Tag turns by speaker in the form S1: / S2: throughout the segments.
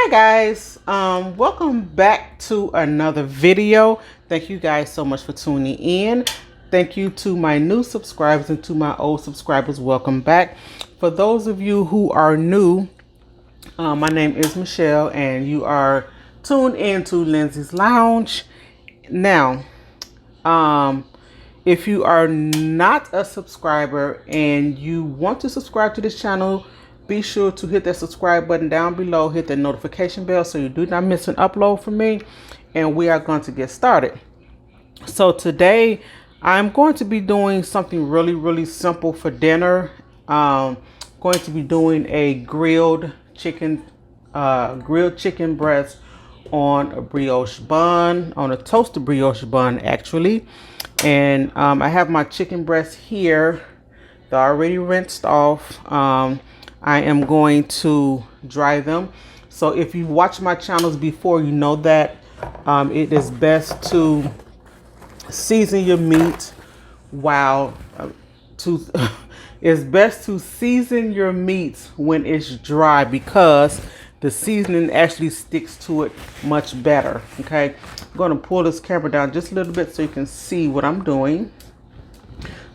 S1: Hi guys, welcome back to another video. Thank you guys so much for tuning in. Thank you to my new subscribers and to my old subscribers. Welcome back. For those of you who are new, my name is Michelle and you are tuned into Lindsay's Lounge. Now, if you are not a subscriber and you want to subscribe to this channel, be sure to hit that subscribe button down below, hit the notification bell so you do not miss an upload from me, and we are going to get started. So today I'm going to be doing something really simple for dinner. Going to be doing a grilled chicken breast on a brioche bun, on a toasted brioche bun actually. And I have my chicken breasts here. They're already rinsed off. I am going to dry them. So if you watch my channels before, you know that it is best to season your meat while it's best to season your meat when it's dry, because the seasoning actually sticks to it much better. Okay, I'm going to pull this camera down just a little bit so you can see what I'm doing.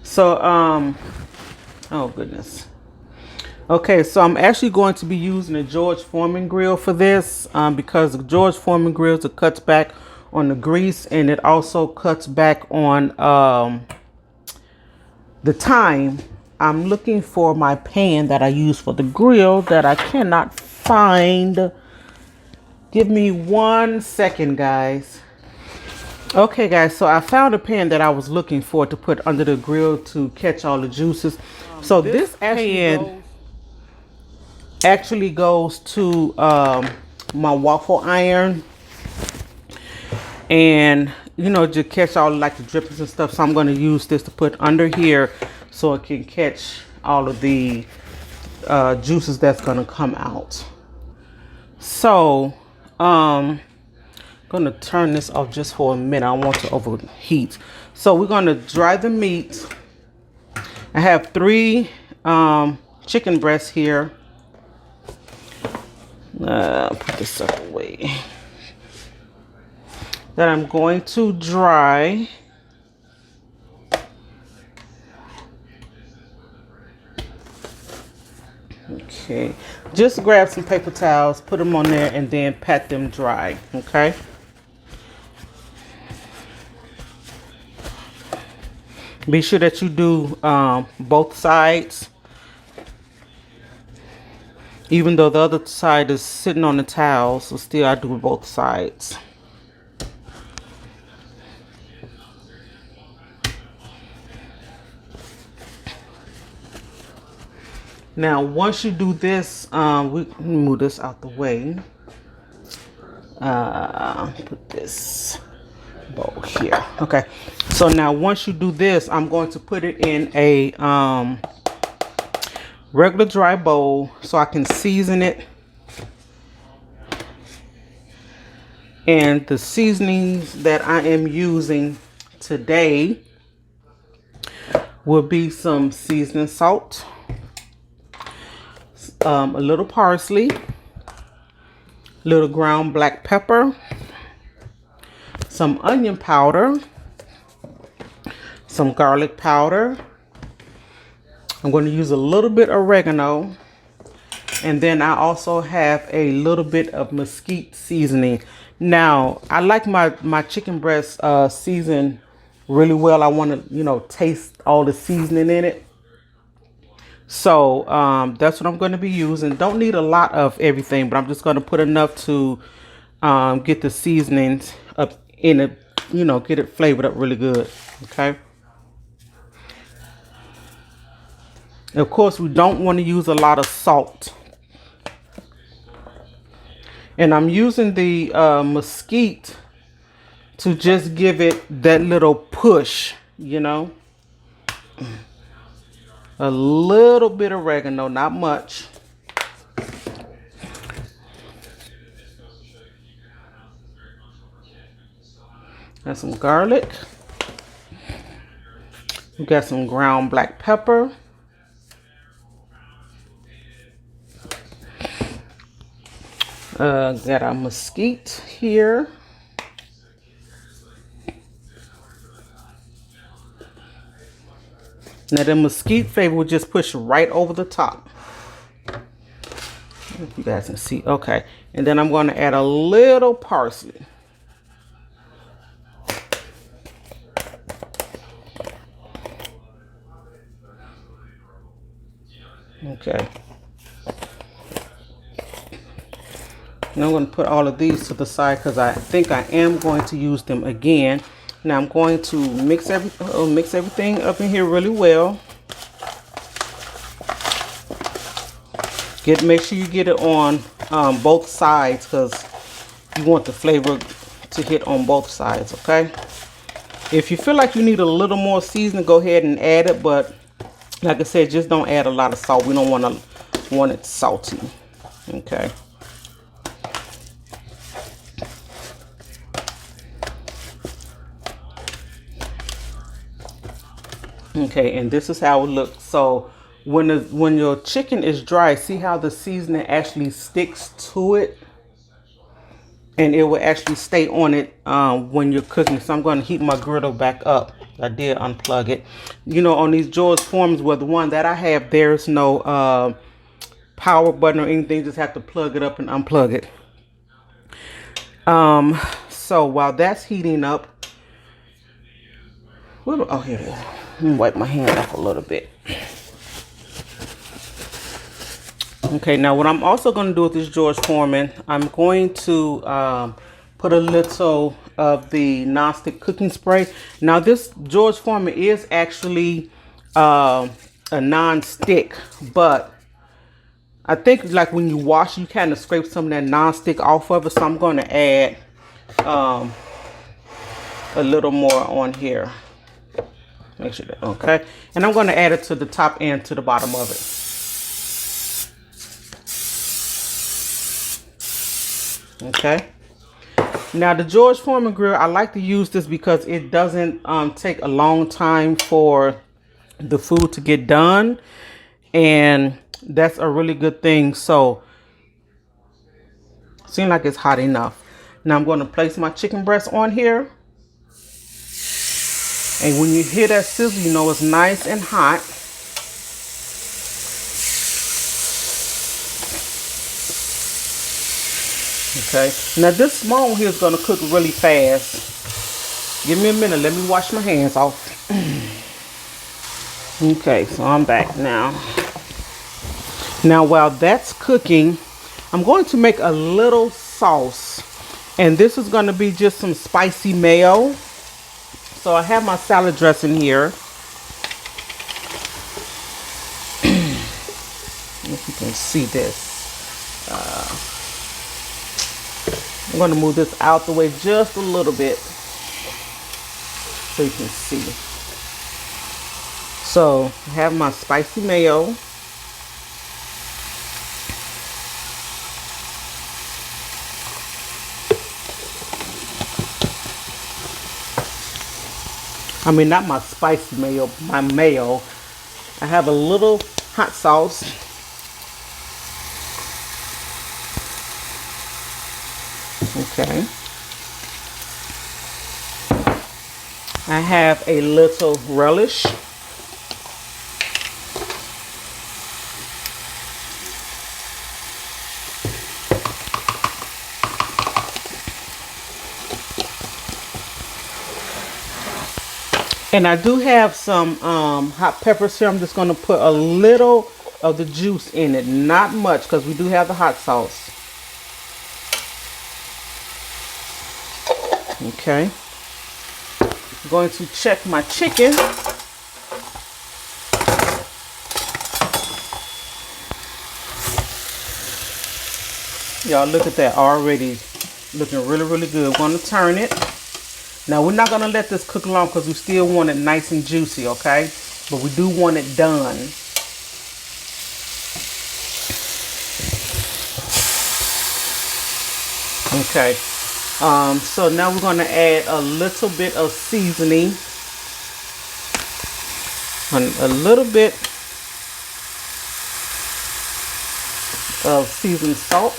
S1: So oh goodness. Okay, so I'm actually going to be using a George Foreman grill for this, because the George Foreman grills, it cuts back on the grease and it also cuts back on the time. I'm looking for my pan that I use for the grill that I cannot find. Give me 1 second, guys. Okay, guys, so I found a pan that I was looking for to put under the grill to catch all the juices. So this pan actually goes to my waffle iron, and you know, to catch all like the drippings and stuff. So I'm going to use this to put under here so it can catch all of the juices that's going to come out. So going to turn this off just for a minute. I don't want to overheat. So we're going to dry the meat. I have 3 chicken breasts here. Put this up away. That I'm going to dry. Okay, just grab some paper towels, put them on there, and then pat them dry. Okay. Be sure that you do both sides. Even though the other side is sitting on the towel, so still I do both sides. Now, once you do this, we move this out the way. Put this bowl here. Okay. So now, once you do this, I'm going to put it in a regular dry bowl so I can season it. And the seasonings that I am using today will be some seasoning salt, a little parsley, little ground black pepper, some onion powder, some garlic powder. I'm going to use a little bit of oregano, and then I also have a little bit of mesquite seasoning. Now, I like my chicken breast seasoned really well. I want to, you know, taste all the seasoning in it. So that's what I'm going to be using. Don't need a lot of everything, but I'm just going to put enough to get the seasonings up in it, you know, get it flavored up really good. Okay. Of course, we don't want to use a lot of salt. And I'm using the mesquite to just give it that little push, you know. A little bit of oregano, not much. And some garlic. We got some ground black pepper. Got our mesquite here. Now the mesquite flavor will just push right over the top. If you guys can see. Okay. And then I'm going to add a little parsley. Okay. And I'm going to put all of these to the side because I think I am going to use them again. Now I'm going to mix everything up in here really well. Make sure you get it on both sides because you want the flavor to hit on both sides, okay? If you feel like you need a little more seasoning, go ahead and add it, but like I said, just don't add a lot of salt. We don't want it salty, okay? Okay, and this is how it looks. So when your chicken is dry, see how the seasoning actually sticks to it, and it will actually stay on it when you're cooking. So I'm going to heat my griddle back up. I did unplug it. You know, on these George Foremans, well, the one that I have, there's no power button or anything. You just have to plug it up and unplug it. So while that's heating up, oh, here it is. Let me wipe my hand off a little bit. Okay, now what I'm also going to do with this George Foreman, I'm going to put a little of the nonstick cooking spray. Now this George Foreman is actually a non-stick, but I think like when you wash, you kind of scrape some of that non-stick off of it. So I'm going to add a little more on here. Make sure that, okay. And I'm going to add it to the top and to the bottom of it. Okay. Now the George Foreman grill, I like to use this because it doesn't take a long time for the food to get done. And that's a really good thing. So, seems like it's hot enough. Now I'm going to place my chicken breast on here. And when you hear that sizzle, you know it's nice and hot. Okay. Now this small one here is going to cook really fast. Give me a minute. Let me wash my hands off. Okay, so I'm back now. Now while that's cooking, I'm going to make a little sauce. And this is going to be just some spicy mayo. So I have my salad dressing here. If you can see this. I'm going to move this out the way just a little bit so you can see. So I have my spicy mayo. I mean, not my spicy mayo, my mayo. I have a little hot sauce. Okay. I have a little relish. And I do have some hot peppers here. I'm just going to put a little of the juice in it. Not much because we do have the hot sauce. Okay. I'm going to check my chicken. Y'all look at that, already looking really, really good. I'm going to turn it. Now we're not going to let this cook long because we still want it nice and juicy, okay? But we do want it done. Okay. So now we're going to add a little bit of seasoning. A little bit of seasoned salt.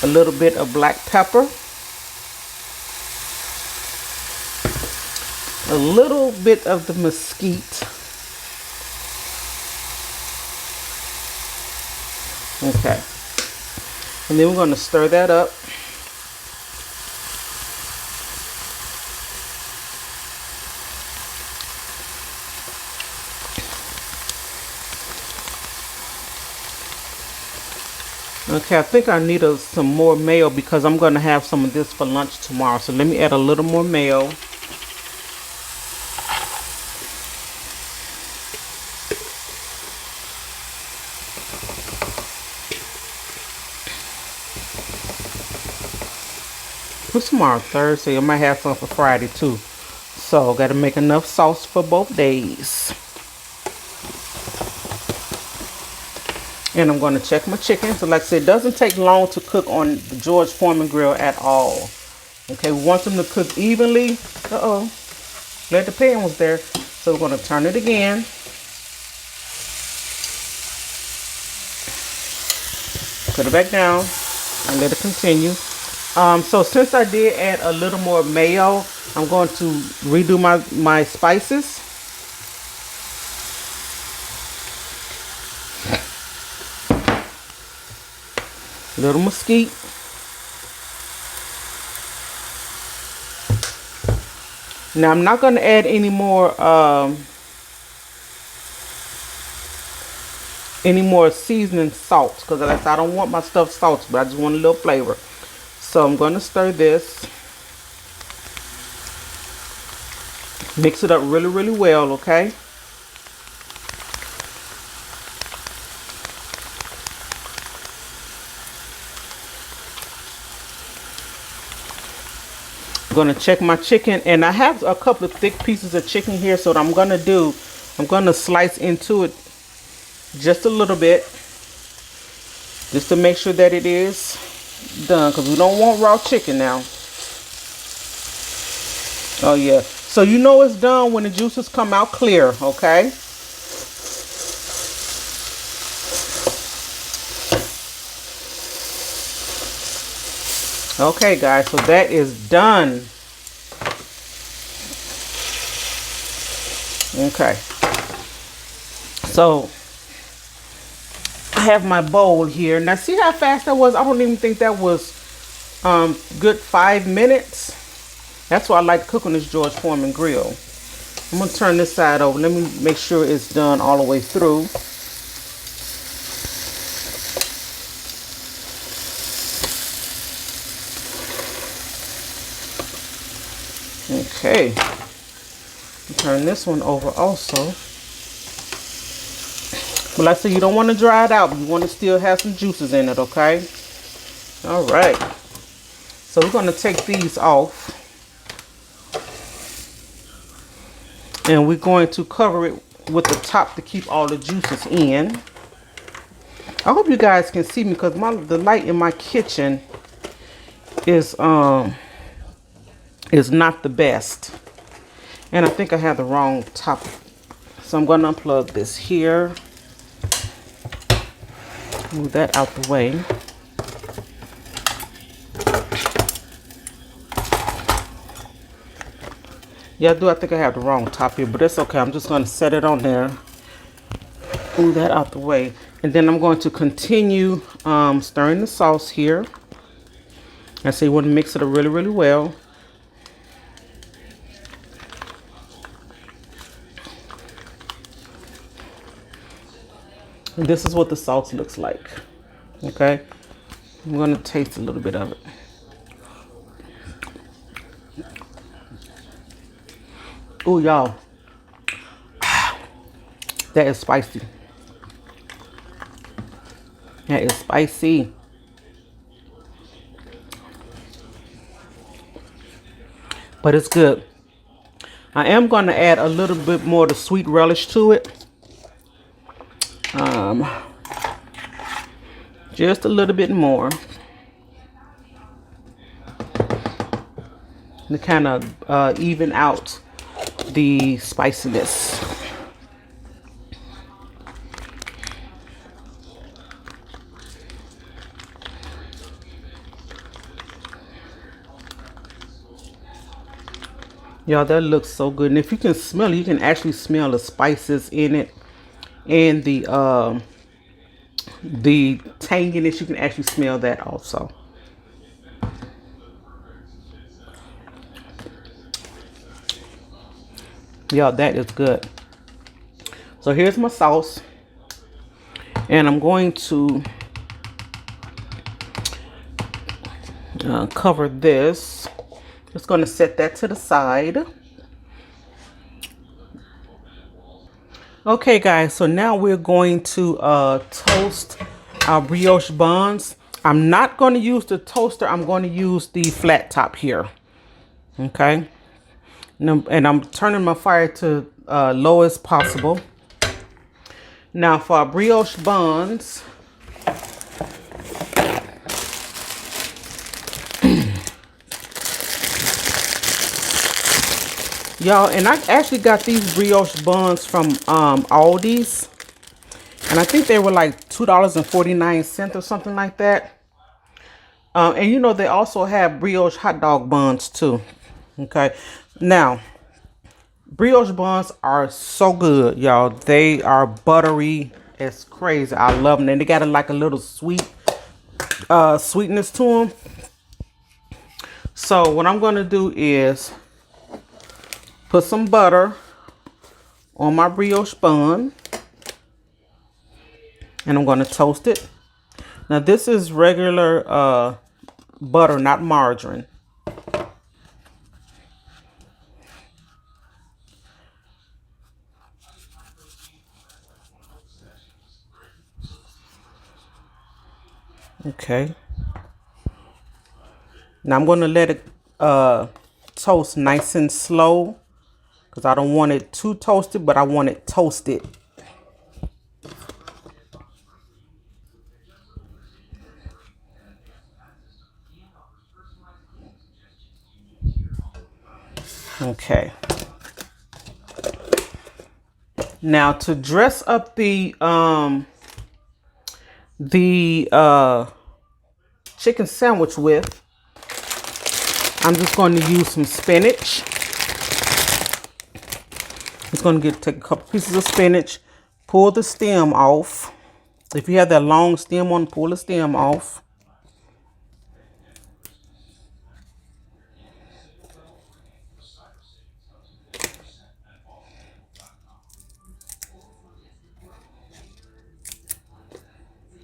S1: a little bit of black pepper, a little bit of the mesquite. Okay. And then we're going to stir that up. Okay, I think I need some more mayo because I'm going to have some of this for lunch tomorrow. So let me add a little more mayo. What's tomorrow? Thursday. I might have some for Friday too. So got to make enough sauce for both days. And I'm going to check my chicken. So like I said, it doesn't take long to cook on the George Foreman grill at all. Okay, we want them to cook evenly. Glad the pan was there. So we're going to turn it again. Put it back down and let it continue. So since I did add a little more mayo, I'm going to redo my spices. Little mesquite. Now I'm not going to add any more seasoning salt because I don't want my stuff salty, but I just want a little flavor. So I'm going to stir this. Mix it up really, really well, okay? I'm going to check my chicken, and I have a couple of thick pieces of chicken here, so what I'm going to do, I'm going to slice into it just a little bit just to make sure that it is done, because we don't want raw chicken now. Oh yeah, so you know it's done when the juices come out clear, okay? Okay guys, so that is done. Okay, so I have my bowl here. Now see how fast that was? I don't even think that was good 5 minutes. That's why I like cooking this George Foreman grill. I'm gonna turn this side over. Let me make sure it's done all the way through. Okay, turn this one over also. But like I said, you don't want to dry it out, but you want to still have some juices in it, okay? All right, so we're going to take these off, and we're going to cover it with the top to keep all the juices in. I hope you guys can see me because the light in my kitchen is not the best, and I think I have the wrong top, so I'm going to unplug this here. Move that out the way. Yeah, I think I have the wrong top here, but that's okay. I'm just going to set it on there. Move that out the way, and then I'm going to continue stirring the sauce here. And so you want to mix it up really, really well. And this is what the sauce looks like. Okay, I'm going to taste a little bit of it. Oh, y'all, that is spicy. That is spicy. But it's good. I am going to add a little bit more of the sweet relish to it. Just a little bit more to kind of even out the spiciness. Y'all, that looks so good. And if you can smell it, you can actually smell the spices in it and the tanginess. You can actually smell that also. Yeah, that is good. So here's my sauce. And I'm going to cover this. Just going to set that to the side. Okay, guys, so now we're going to toast our brioche buns. I'm not going to use the toaster. I'm going to use the flat top here. Okay. And I'm turning my fire to low as possible. Now for our brioche buns, y'all, and I actually got these brioche buns from Aldi's. And I think they were like $2.49 or something like that. And you know, they also have brioche hot dog buns too. Okay. Now, brioche buns are so good, y'all. They are buttery. It's crazy. I love them. And they got like a little sweetness to them. So what I'm going to do is put some butter on my brioche bun. And I'm going to toast it. Now this is regular butter, not margarine. Okay. Now I'm going to let it toast nice and slow because I don't want it too toasted, but I want it toasted. Okay. Now to dress up the chicken sandwich with, I'm just going to use some spinach. Just going to take a couple pieces of spinach, pull the stem off. If you have that long stem on, pull the stem off.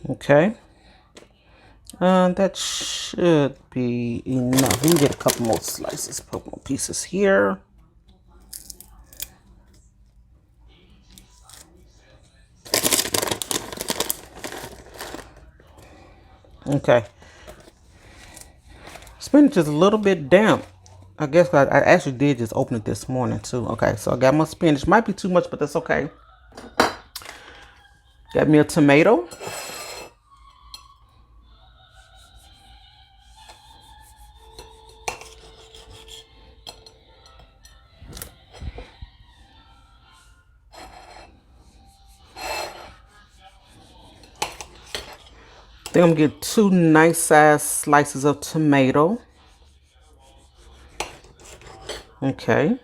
S1: Okay. That should be enough. We can get a couple more slices, a couple more pieces here. Okay. Spinach is a little bit damp. I guess I actually did just open it this morning too. Okay, so I got my spinach. Might be too much, but that's okay. Got me a tomato. Then I'm gonna get 2 nice size slices of tomato. Okay.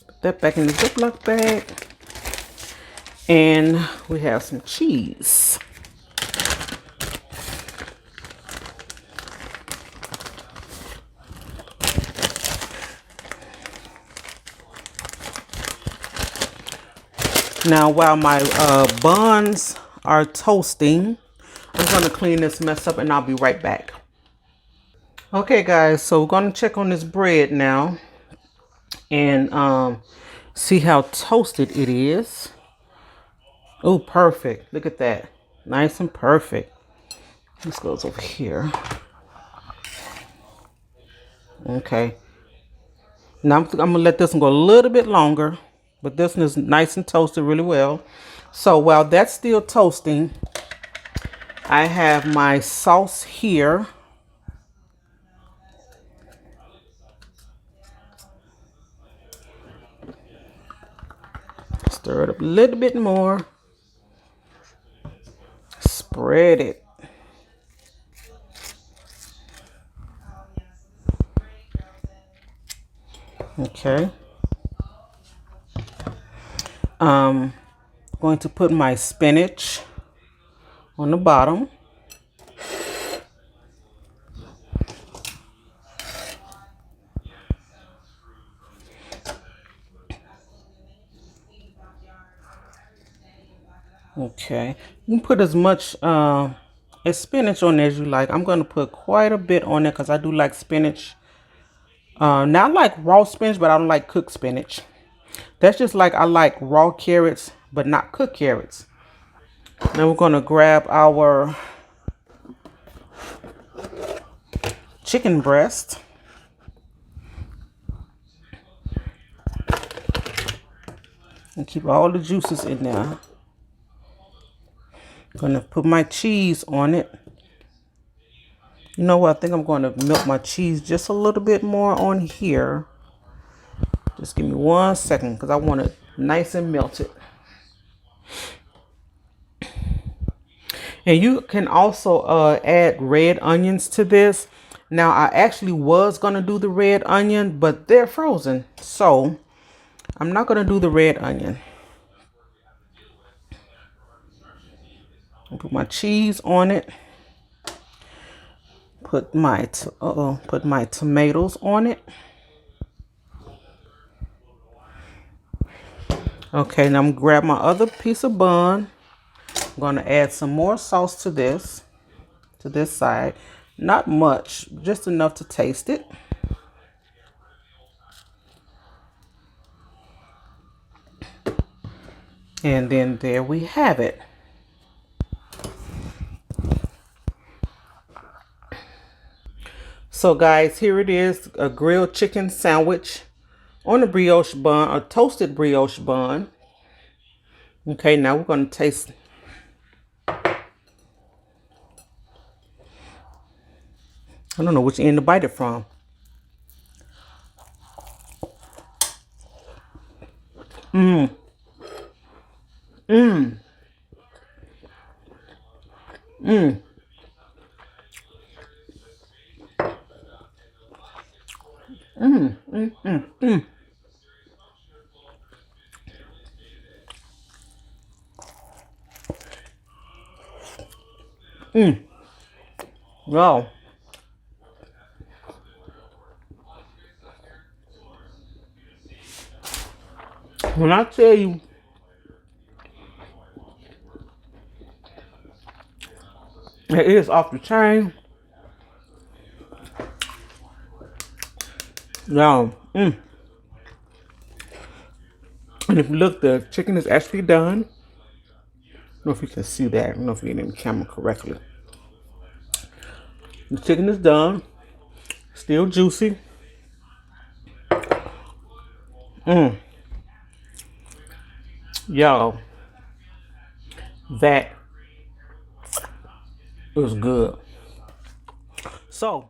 S1: Put that back in the Ziploc bag. And we have some cheese. Now, while my buns are toasting, I'm going to clean this mess up and I'll be right back. Okay, guys, so we're going to check on this bread now and see how toasted it is. Oh, perfect. Look at that. Nice and perfect. This goes over here. Okay. Now I'm going to let this one go a little bit longer. But this one is nice and toasted really well. So while that's still toasting, I have my sauce here. Stir it up a little bit more. Spread it. Okay. Going to put my spinach on the bottom. Okay, you can put as much as spinach on there as you like. I'm going to put quite a bit on there because I do like spinach. Now I like raw spinach, but I don't like cooked spinach. That's just like I like raw carrots, but not cooked carrots. Now we're going to grab our chicken breast. And keep all the juices in there. I'm going to put my cheese on it. You know what? I think I'm going to melt my cheese just a little bit more on here. Just give me 1 second because I want it nice and melted. And you can also add red onions to this. Now, I actually was going to do the red onion, but they're frozen. So, I'm not going to do the red onion. I'll put my cheese on it. Put my tomatoes on it. Okay, now I'm going to grab my other piece of bun. I'm going to add some more sauce to this side. Not much, just enough to taste it. And then there we have it. So guys, here it is, a grilled chicken sandwich on a brioche bun, a toasted brioche bun. Okay, now we're going to taste. I don't know which end to bite it from. Mmm. Mmm. Mmm. Mmm. Mmm. Mmm. Mmm. Mmm. Wow. When I tell you, it is off the chain. Now, and if you look, the chicken is actually done. I don't know if you can see that. I don't know if you're in the camera correctly. The chicken is done. Still juicy. Y'all, that was good. So,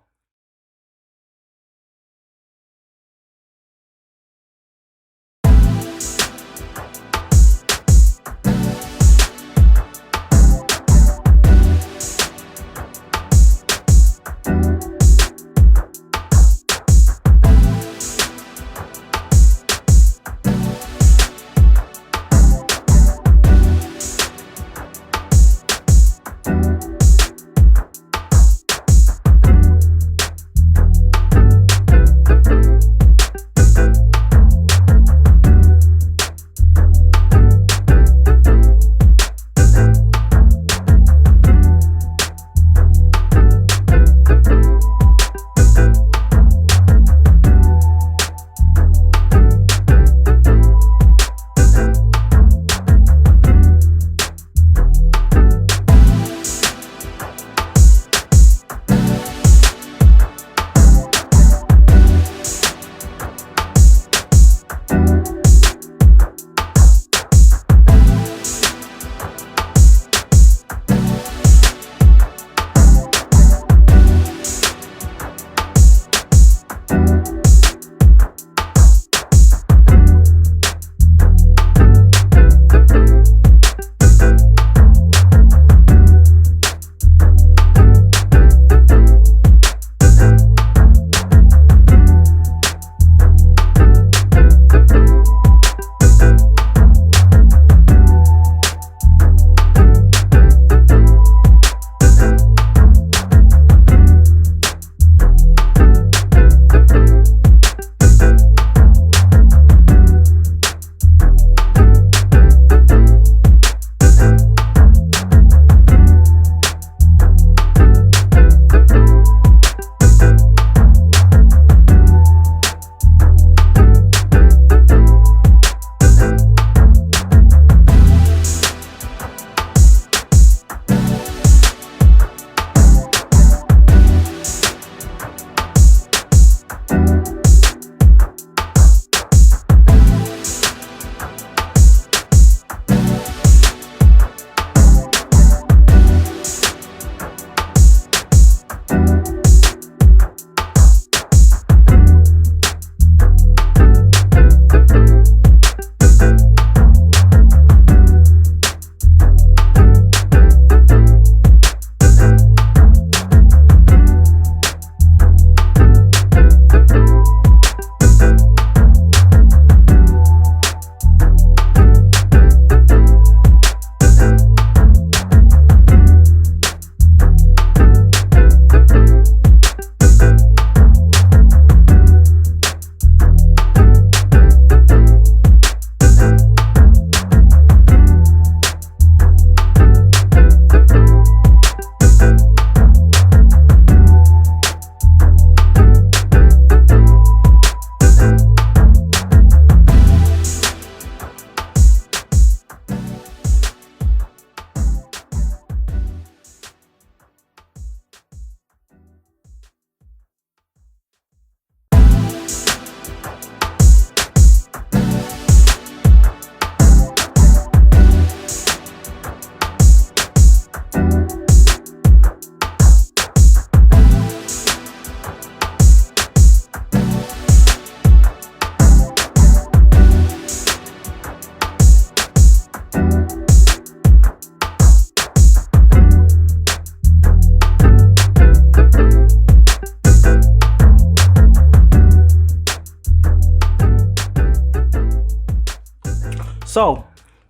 S1: So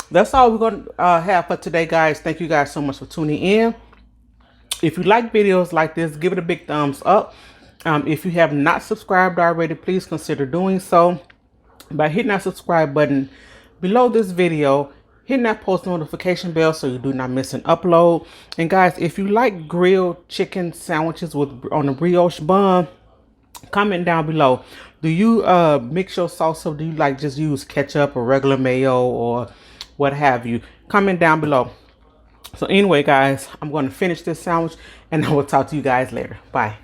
S1: that's all we're going to have for today, guys. Thank you guys so much for tuning in. If you like videos like this, give it a big thumbs up. If you have not subscribed already, please consider doing so by hitting that subscribe button below this video, hitting that post notification bell so you do not miss an upload. And guys, if you like grilled chicken sandwiches on a brioche bun, comment down below. Do you mix your salsa? Do you like just use ketchup or regular mayo or what have you? Comment down below. So anyway, guys, I'm going to finish this sandwich and I will talk to you guys later. Bye.